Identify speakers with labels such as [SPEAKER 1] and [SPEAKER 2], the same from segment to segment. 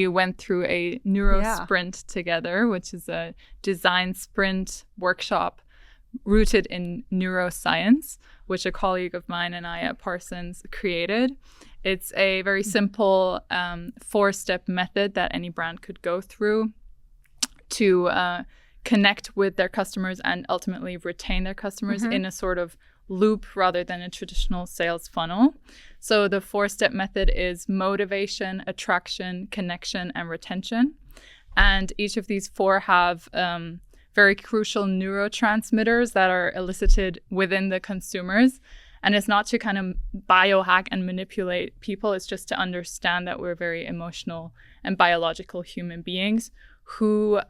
[SPEAKER 1] We went through a Neurosprint together, which is a design sprint workshop rooted in neuroscience, which a colleague of mine and I at Parsons created. It's a very simple 4-step method that any brand could go through to connect with their customers and ultimately retain their customers in a sort of loop rather than a traditional sales funnel. So the 4-step method is motivation, attraction, connection, and retention. And each of these 4 have very crucial neurotransmitters that are elicited within the consumers. And it's not to kind of biohack and manipulate people. It's just to understand that we're very emotional and biological human beings who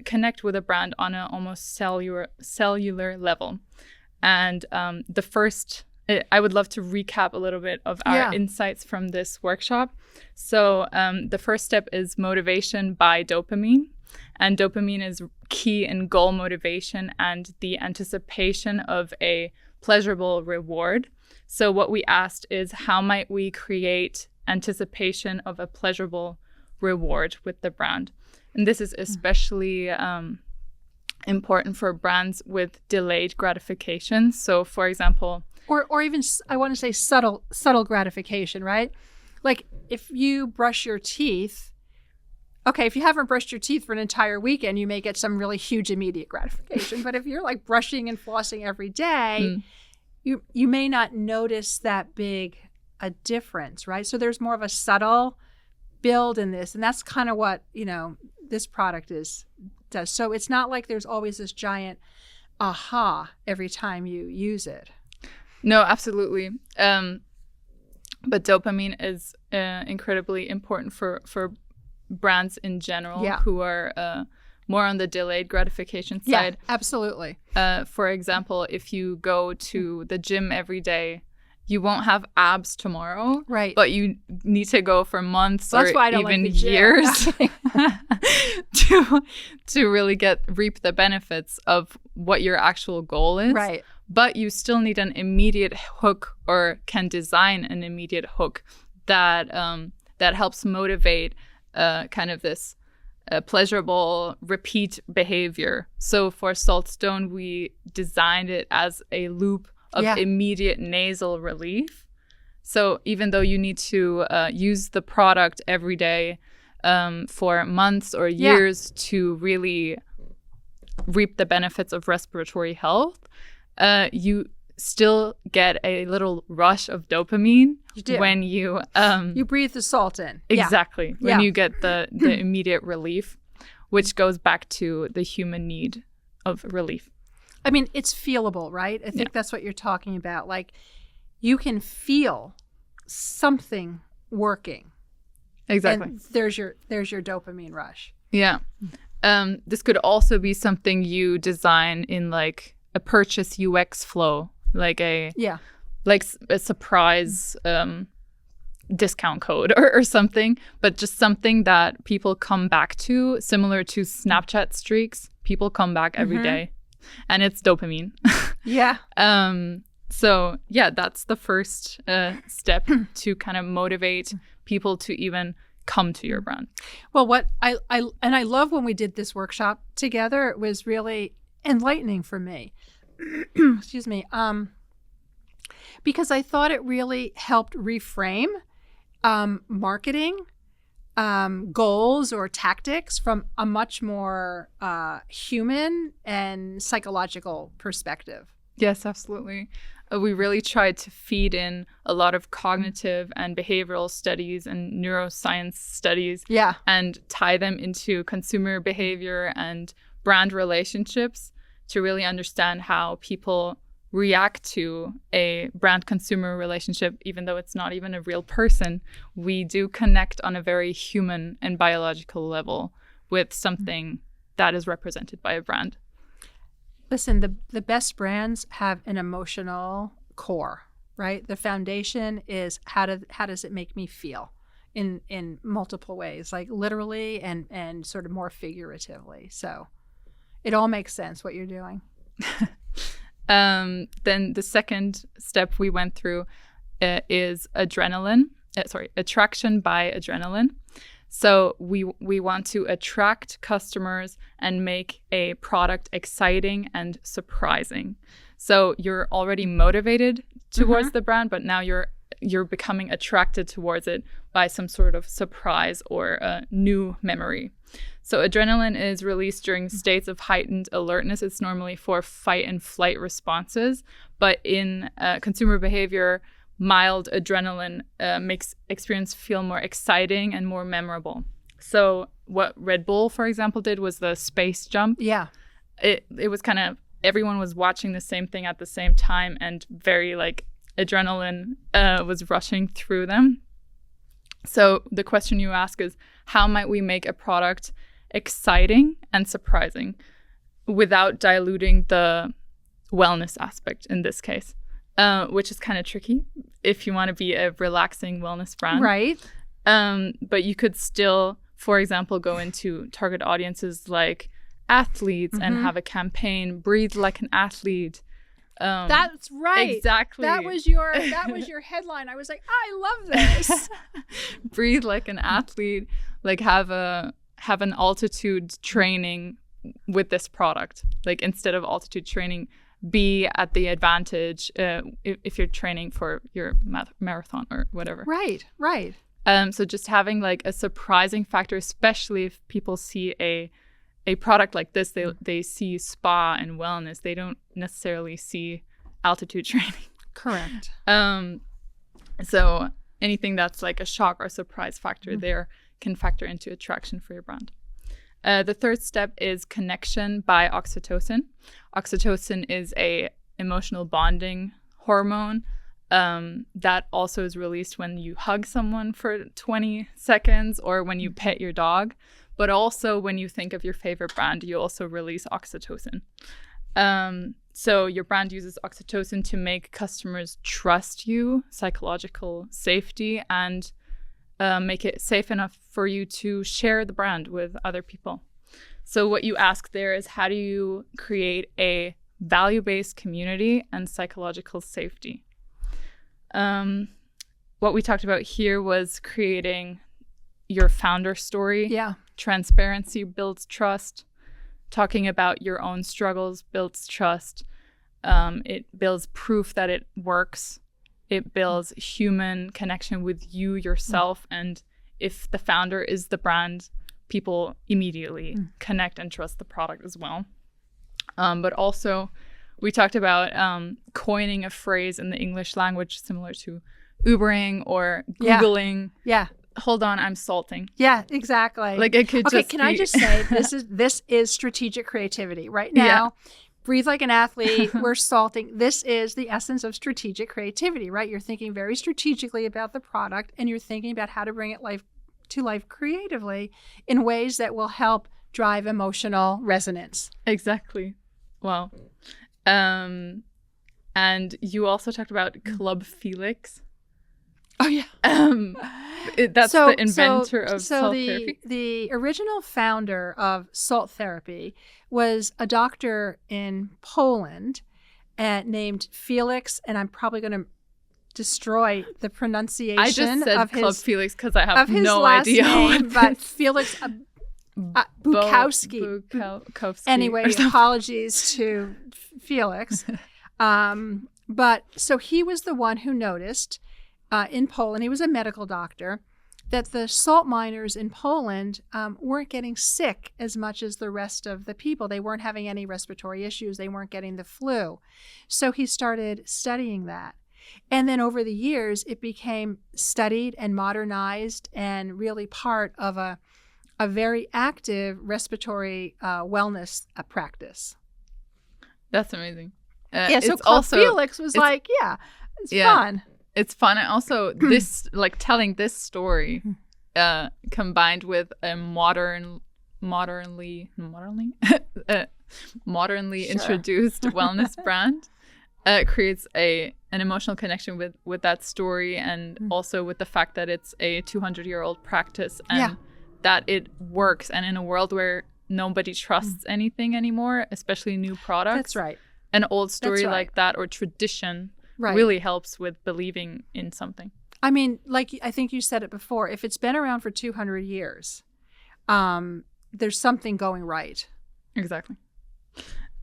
[SPEAKER 1] connect with a brand on an almost cellular level. And I would love to recap a little bit of our insights from this workshop. So the first step is motivation by dopamine. And dopamine is key in goal motivation and the anticipation of a pleasurable reward. So what we asked is, how might we create anticipation of a pleasurable reward with the brand? And this is especially important for brands with delayed gratification. So, for example,
[SPEAKER 2] or even I want to say subtle gratification, right? Like if you brush your teeth, okay, if you haven't brushed your teeth for an entire weekend, you may get some really huge immediate gratification. But if you're like brushing and flossing every day, you may not notice that big a difference, right? So there's more of a subtle build in this, and that's kind of what this product does. So it's not like there's always this giant aha every time you use it.
[SPEAKER 1] No, absolutely. But dopamine is incredibly important for brands in general who are more on the delayed gratification side.
[SPEAKER 2] Yeah, absolutely.
[SPEAKER 1] For example, if you go to the gym every day, you won't have abs tomorrow,
[SPEAKER 2] right?
[SPEAKER 1] But you need to go for months
[SPEAKER 2] or
[SPEAKER 1] even years to really reap the benefits of what your actual goal is.
[SPEAKER 2] Right.
[SPEAKER 1] But you still need an immediate hook, or can design an immediate hook that helps motivate kind of this pleasurable repeat behavior. So for SaltStone, we designed it as a loop of immediate nasal relief. So even though you need to use the product every day for months or years to really reap the benefits of respiratory health, you still get a little rush of dopamine when you
[SPEAKER 2] breathe the salt in.
[SPEAKER 1] Exactly. When you get the immediate relief, which goes back to the human need of relief.
[SPEAKER 2] I mean, it's feelable, right? I think that's what you're talking about. Like, you can feel something working.
[SPEAKER 1] Exactly.
[SPEAKER 2] And there's your dopamine rush.
[SPEAKER 1] Yeah. This could also be something you design in like a purchase UX flow, like a surprise discount code or something, but just something that people come back to, similar to Snapchat streaks. People come back every day. And it's dopamine. So that's the first step to kind of motivate people to even come to your brand.
[SPEAKER 2] Well, what I love when we did this workshop together, it was really enlightening for me. Excuse me. Because I thought it really helped reframe marketing goals or tactics from a much more human and psychological perspective.
[SPEAKER 1] Yes, absolutely. We really tried to feed in a lot of cognitive and behavioral studies and neuroscience studies and tie them into consumer behavior and brand relationships to really understand how people react to a brand-consumer relationship. Even though it's not even a real person, we do connect on a very human and biological level with something that is represented by a brand.
[SPEAKER 2] Listen, the best brands have an emotional core, right? The foundation is how does it make me feel in multiple ways, like literally and sort of more figuratively. So it all makes sense what you're doing.
[SPEAKER 1] Then the second step we went through is attraction by adrenaline. So we want to attract customers and make a product exciting and surprising. So you're already motivated towards the brand, but now you're becoming attracted towards it by some sort of surprise or a new memory. So adrenaline is released during states of heightened alertness. It's normally for fight and flight responses, but in consumer behavior, mild adrenaline makes experience feel more exciting and more memorable. So what Red Bull, for example, did was the space jump.
[SPEAKER 2] Yeah.
[SPEAKER 1] It was kind of, everyone was watching the same thing at the same time, and very like adrenaline was rushing through them. So the question you ask is, how might we make a product exciting and surprising without diluting the wellness aspect in this case? Which is kind of tricky if you want to be a relaxing wellness brand.
[SPEAKER 2] Right.
[SPEAKER 1] But you could still, for example, go into target audiences like athletes and have a campaign, breathe like an athlete.
[SPEAKER 2] That's right.
[SPEAKER 1] Exactly.
[SPEAKER 2] That was your headline. I was like, I love this.
[SPEAKER 1] Breathe like an athlete, like have an altitude training with this product. Like instead of altitude training, be at the advantage if you're training for your marathon or whatever.
[SPEAKER 2] Right.
[SPEAKER 1] So just having like a surprising factor, especially if people see a product like this, they see spa and wellness. They don't necessarily see altitude training.
[SPEAKER 2] Correct.
[SPEAKER 1] So anything that's like a shock or surprise factor there can factor into attraction for your brand. The third step is connection by oxytocin. Oxytocin is a emotional bonding hormone that also is released when you hug someone for 20 seconds or when you pet your dog. But also when you think of your favorite brand, you also release oxytocin. So your brand uses oxytocin to make customers trust you, psychological safety, and make it safe enough for you to share the brand with other people. So what you ask there is, how do you create a value-based community and psychological safety? What we talked about here was creating your founder story.
[SPEAKER 2] Yeah.
[SPEAKER 1] Transparency builds trust. Talking about your own struggles builds trust. It builds proof that it works. It builds human connection with you yourself. And if the founder is the brand, people immediately connect and trust the product as well. But also, we talked about coining a phrase in the English language similar to Ubering or Googling.
[SPEAKER 2] Yeah.
[SPEAKER 1] Hold on, I'm salting.
[SPEAKER 2] Yeah, exactly.
[SPEAKER 1] Like it could just
[SPEAKER 2] I just say this is strategic creativity right now.
[SPEAKER 1] Yeah.
[SPEAKER 2] Breathe like an athlete. We're salting. This is the essence of strategic creativity, right? You're thinking very strategically about the product, and you're thinking about how to bring it to life creatively in ways that will help drive emotional resonance.
[SPEAKER 1] Exactly. Wow. And you also talked about Club Felix.
[SPEAKER 2] Oh yeah.
[SPEAKER 1] That's the inventor of salt therapy.
[SPEAKER 2] The original founder of salt therapy was a doctor in Poland named Felix, and I'm probably going to destroy the pronunciation.
[SPEAKER 1] I just said Club Felix because I have no
[SPEAKER 2] last
[SPEAKER 1] idea.
[SPEAKER 2] Name, but Felix Bukowski. Anyway, apologies to Felix. But so he was the one who noticed in Poland, he was a medical doctor, that the salt miners in Poland weren't getting sick as much as the rest of the people. They weren't having any respiratory issues. They weren't getting the flu. So he started studying that. And then over the years, it became studied and modernized and really part of a very active respiratory wellness practice.
[SPEAKER 1] That's amazing.
[SPEAKER 2] So Club Felix was like, it's fun.
[SPEAKER 1] It's fun. And also this, like telling this story combined with a modernly introduced wellness brand creates an emotional connection with that story, and also with the fact that it's a 200-year-old practice and that it works. And in a world where nobody trusts anything anymore, especially new products.
[SPEAKER 2] That's right.
[SPEAKER 1] An old story like that or tradition really helps with believing in something.
[SPEAKER 2] I mean, like I think you said it before, if it's been around for 200 years, there's something going right.
[SPEAKER 1] Exactly.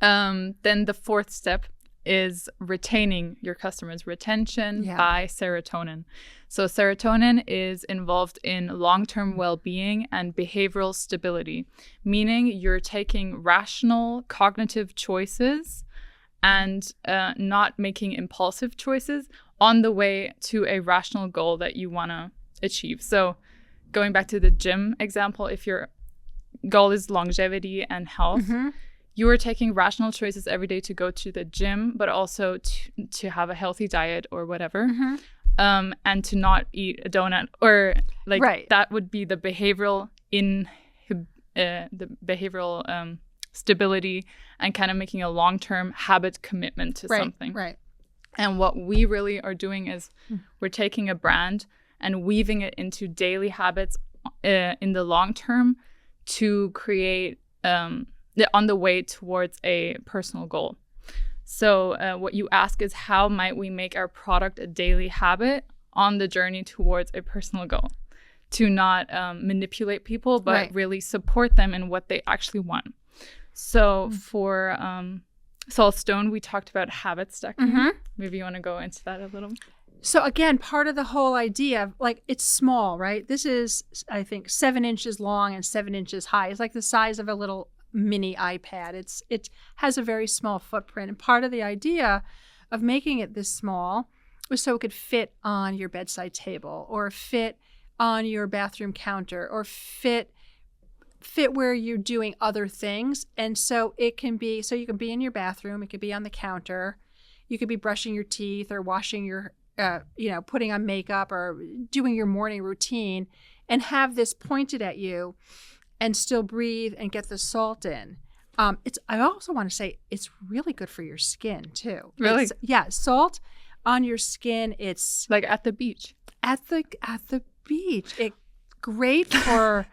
[SPEAKER 1] Then the fourth step is retaining your customers, retention by serotonin. So serotonin is involved in long-term well-being and behavioral stability, meaning you're taking rational cognitive choices and not making impulsive choices on the way to a rational goal that you want to achieve. So going back to the gym example, if your goal is longevity and health, you are taking rational choices every day to go to the gym, but also to have a healthy diet or whatever, and to not eat a donut or like that would be the behavioral stability and kind of making a long-term habit commitment to something.
[SPEAKER 2] Right.
[SPEAKER 1] And what we really are doing is we're taking a brand and weaving it into daily habits in the long term to create on the way towards a personal goal. So what you ask is, how might we make our product a daily habit on the journey towards a personal goal? To not manipulate people, but really support them in what they actually want. So for SaltStone, we talked about habit stacking. Maybe you want to go into that a little.
[SPEAKER 2] So again, part of the whole idea, like it's small, right? This is, I think, 7 inches long and 7 inches high. It's like the size of a little mini iPad. It has a very small footprint. And part of the idea of making it this small was so it could fit on your bedside table or fit on your bathroom counter or fit where you're doing other things. And so it can be, so you can be in your bathroom, it could be on the counter, you could be brushing your teeth or washing your, putting on makeup or doing your morning routine and have this pointed at you and still breathe and get the salt in. I also want to say it's really good for your skin too.
[SPEAKER 1] Really?
[SPEAKER 2] Salt on your skin. It's
[SPEAKER 1] like at the beach.
[SPEAKER 2] At the beach. It's great for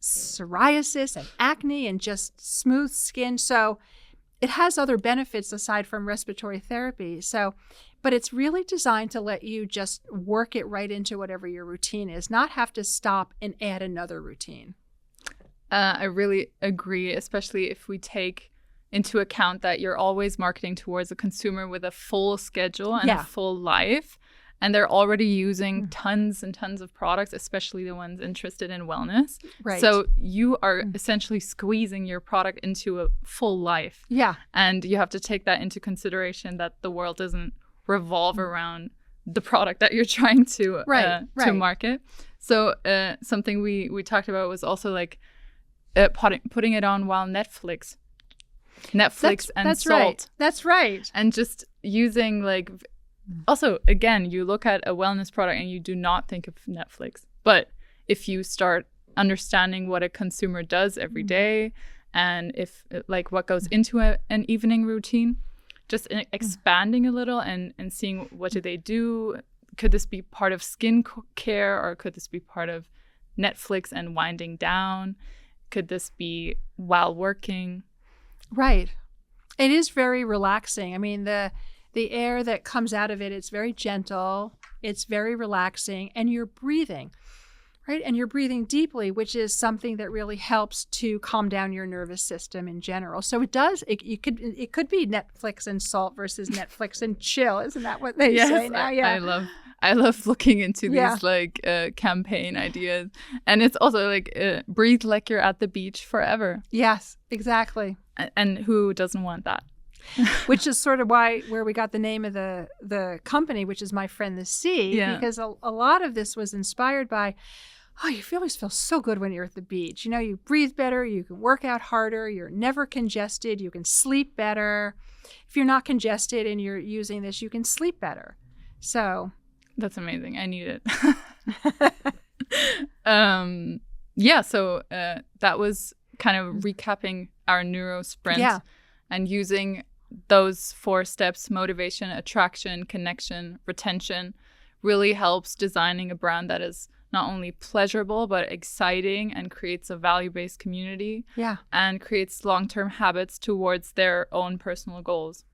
[SPEAKER 2] psoriasis and acne and just smooth skin. So it has other benefits aside from respiratory therapy. But it's really designed to let you just work it right into whatever your routine is, not have to stop and add another routine.
[SPEAKER 1] I really agree, especially if we take into account that you're always marketing towards a consumer with a full schedule and a full life. And they're already using tons and tons of products, especially the ones interested in wellness.
[SPEAKER 2] Right.
[SPEAKER 1] So you are essentially squeezing your product into a full life.
[SPEAKER 2] Yeah.
[SPEAKER 1] And you have to take that into consideration, that the world doesn't revolve around the product that you're trying to market. So something we talked about was also like putting it on while Netflix and
[SPEAKER 2] that's
[SPEAKER 1] Salt.
[SPEAKER 2] Right. That's right.
[SPEAKER 1] And just using like... Also, again, you look at a wellness product and you do not think of Netflix. But if you start understanding what a consumer does every day and if like what goes into an evening routine, just expanding a little and seeing what do they do. Could this be part of skin care, or could this be part of Netflix and winding down? Could this be while working?
[SPEAKER 2] Right. It is very relaxing. I mean, the air that comes out of it, it's very gentle, it's very relaxing, and you're breathing, right? And you're breathing deeply, which is something that really helps to calm down your nervous system in general. So it could be Netflix and Salt versus Netflix and chill. Isn't that what they say now? Yeah.
[SPEAKER 1] I love looking into these like campaign ideas. And it's also like breathe like you're at the beach forever.
[SPEAKER 2] Yes, exactly.
[SPEAKER 1] And who doesn't want that?
[SPEAKER 2] Which is sort of where we got the name of the company, which is My Friend the Sea, because a lot of this was inspired by, you always feel so good when you're at the beach. You know, you breathe better, you can work out harder, you're never congested, you can sleep better. If you're not congested and you're using this, you can sleep better. So
[SPEAKER 1] that's amazing. I need it. So that was kind of recapping our Neurosprint and using those 4 steps: motivation, attraction, connection, retention, really helps designing a brand that is not only pleasurable but exciting and creates a value-based community and creates long-term habits towards their own personal goals.